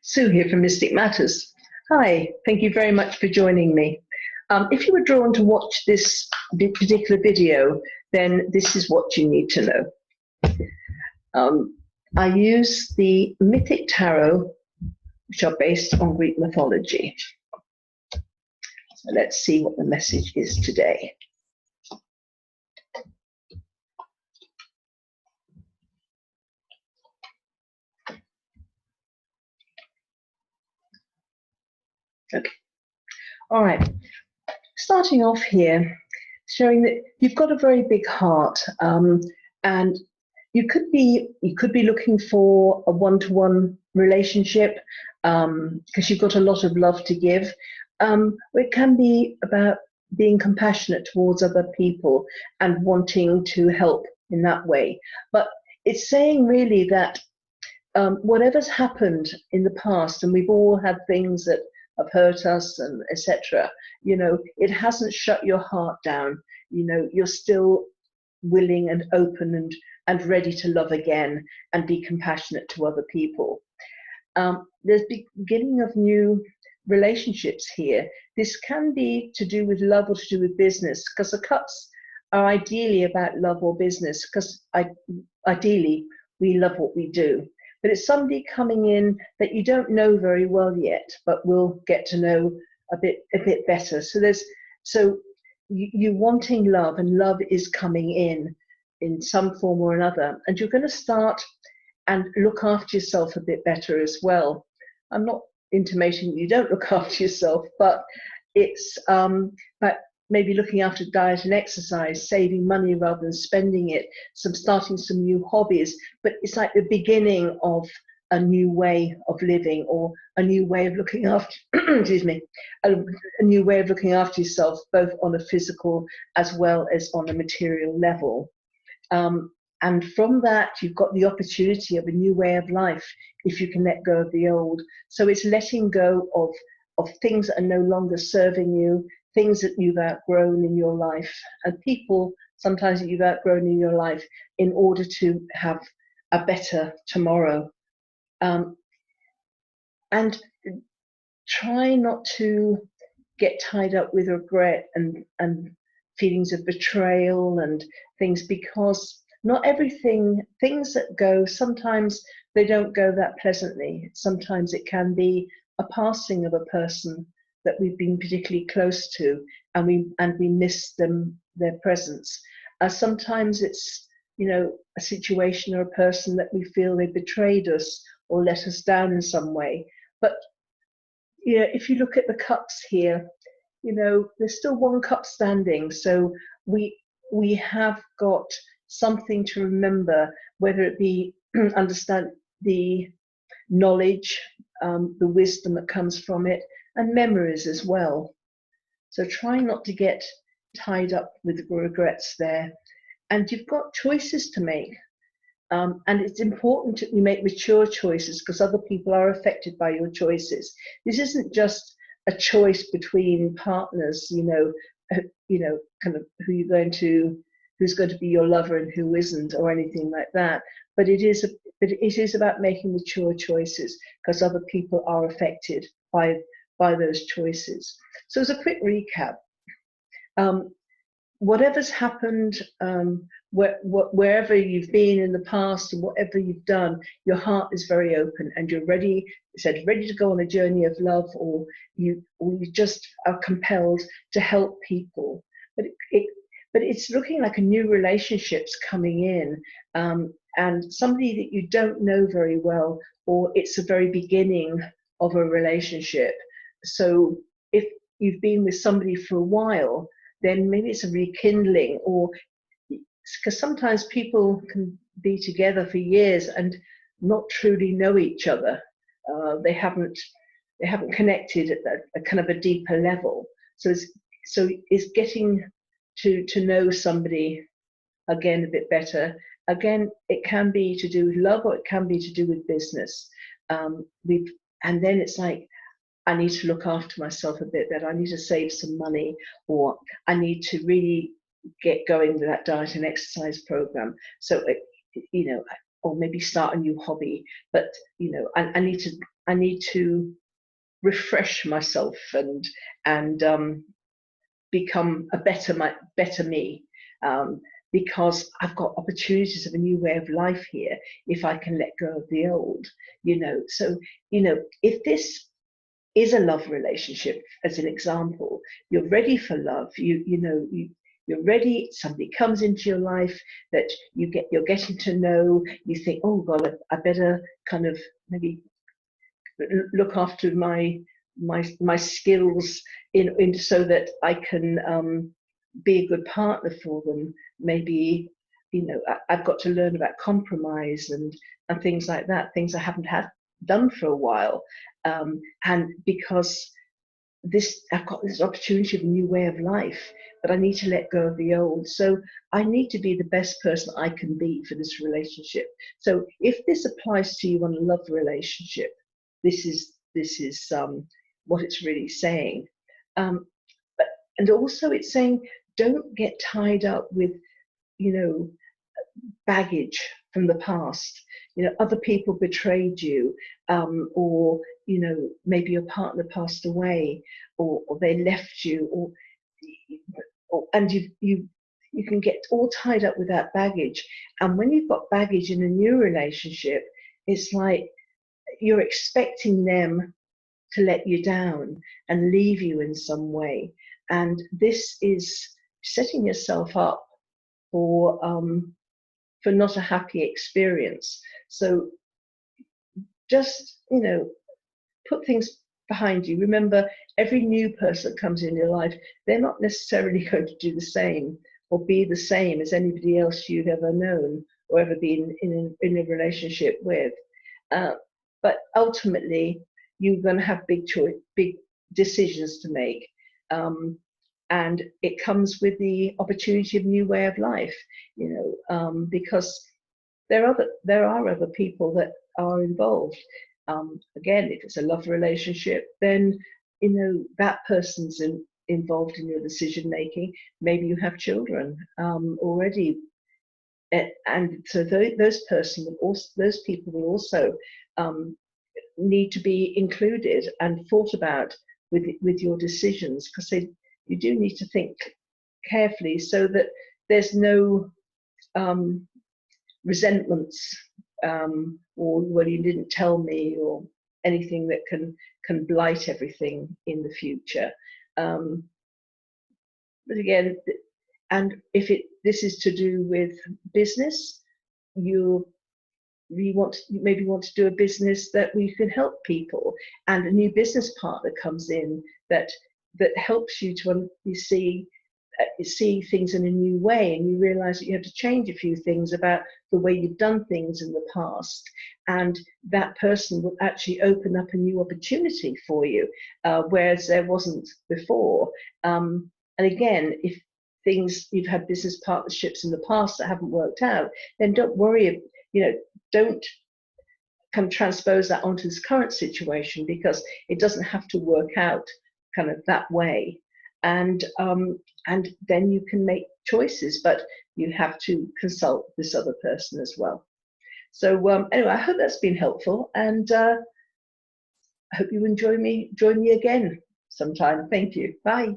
Sue here from Mystic Matters. Hi, thank you very much for joining me. If you were drawn to watch this particular video, then this is what you need to know. I use the Mythic Tarot, which are based on Greek mythology. So let's see what the message is today. Okay. All right. Starting off here, showing that you've got a very big heart, and you could be looking for a one-to-one relationship because you've got a lot of love to give. It can be about being compassionate towards other people and wanting to help in that way. But it's saying really that whatever's happened in the past, and we've all had things that have hurt us and etc., it hasn't shut your heart down. You're still willing and open and ready to love again and be compassionate to other people. There's beginning of new relationships here. This can be to do with love or to do with business, because the cups are ideally about love or business, because ideally we love what we do. But it's somebody coming in that you don't know very well yet, but will get to know a bit better. So you wanting love, and love is coming in some form or another, and you're going to start and look after yourself a bit better as well. I'm not intimating you don't look after yourself, but it's but maybe looking after diet and exercise, saving money rather than spending it, starting some new hobbies. But it's like the beginning of a new way of living, or a new way of looking after excuse me, a new way of looking after yourself, both on a physical as well as on a material level. And from that, you've got the opportunity of a new way of life if you can let go of the old. So it's letting go of things that are no longer serving you, things that you've outgrown in your life, and people sometimes that you've outgrown in your life, in order to have a better tomorrow. And try not to get tied up with regret and feelings of betrayal and things, because not everything, things that go, sometimes they don't go that pleasantly. Sometimes it can be a passing of a person that we've been particularly close to, and we miss their presence. Sometimes it's a situation or a person that we feel they betrayed us or let us down in some way. But if you look at the cups here, there's still one cup standing. So we have got something to remember, whether it be understand the knowledge, the wisdom that comes from it, and memories as well. So try not to get tied up with regrets there. And you've got choices to make. And it's important that you make mature choices, because other people are affected by your choices. This isn't just a choice between partners, kind of who's going to be your lover and who isn't, or anything like that. But it is about making mature choices, because other people are affected by those choices. So as a quick recap, whatever's happened, wherever you've been in the past and whatever you've done, your heart is very open and you're ready to go on a journey of love, or you just are compelled to help people. But it's looking like a new relationship's coming in, and somebody that you don't know very well, or it's the very beginning of a relationship. So if you've been with somebody for a while, then maybe it's a rekindling, or because sometimes people can be together for years and not truly know each other. They haven't connected at a kind of a deeper level. So it's getting to know somebody again a bit better. Again, it can be to do with love, or it can be to do with business. And then it's like, I need to look after myself a bit better. I need to save some money, or I need to really get going with that diet and exercise program. So, or maybe start a new hobby. But you know, I need to refresh myself and become a better me. Because I've got opportunities of a new way of life here if I can let go of the old, you know. So, you know, if this is a love relationship, as an example, you're ready for love, you're ready, somebody comes into your life that you're getting to know, you think, oh God, I better kind of maybe look after my skills in so that I can be a good partner for them. Maybe, you know, I've got to learn about compromise and things like that, things I haven't done for a while. And because I've got this opportunity of a new way of life, but I need to let go of the old. So I need to be the best person I can be for this relationship. So if this applies to you on a love relationship, this is what it's really saying. And also it's saying, don't get tied up with, you know, baggage from the past. You know, other people betrayed you, or, you know, maybe your partner passed away, or they left you, and you can get all tied up with that baggage. And when you've got baggage in a new relationship, it's like you're expecting them to let you down and leave you in some way. And this is setting yourself up for not a happy experience. So just, you know, put things behind you. Remember, every new person that comes in your life, they're not necessarily going to do the same or be the same as anybody else you've ever known or ever been in a relationship with. But ultimately, you're going to have big decisions to make. And it comes with the opportunity of a new way of life, you know, because there are other people that are involved. Again, if it's a love relationship, then, you know, that person's involved in your decision making. Maybe you have children already, and so those people will also need to be included and thought about with your decisions, because you do need to think carefully so that there's no resentments, or well, you didn't tell me, or anything that can blight everything in the future. But again, and if this is to do with business, you maybe want to do a business that we can help people, and a new business partner comes in that helps you to see things in a new way, and you realize that you have to change a few things about the way you've done things in the past, and that person will actually open up a new opportunity for you, whereas there wasn't before. And again, if you've had business partnerships in the past that haven't worked out, then don't worry, you know, don't come transpose that onto this current situation, because it doesn't have to work out kind of that way. And then you can make choices, but you have to consult this other person as well. So anyway, I hope that's been helpful, and I hope you join me again sometime. Thank you. Bye.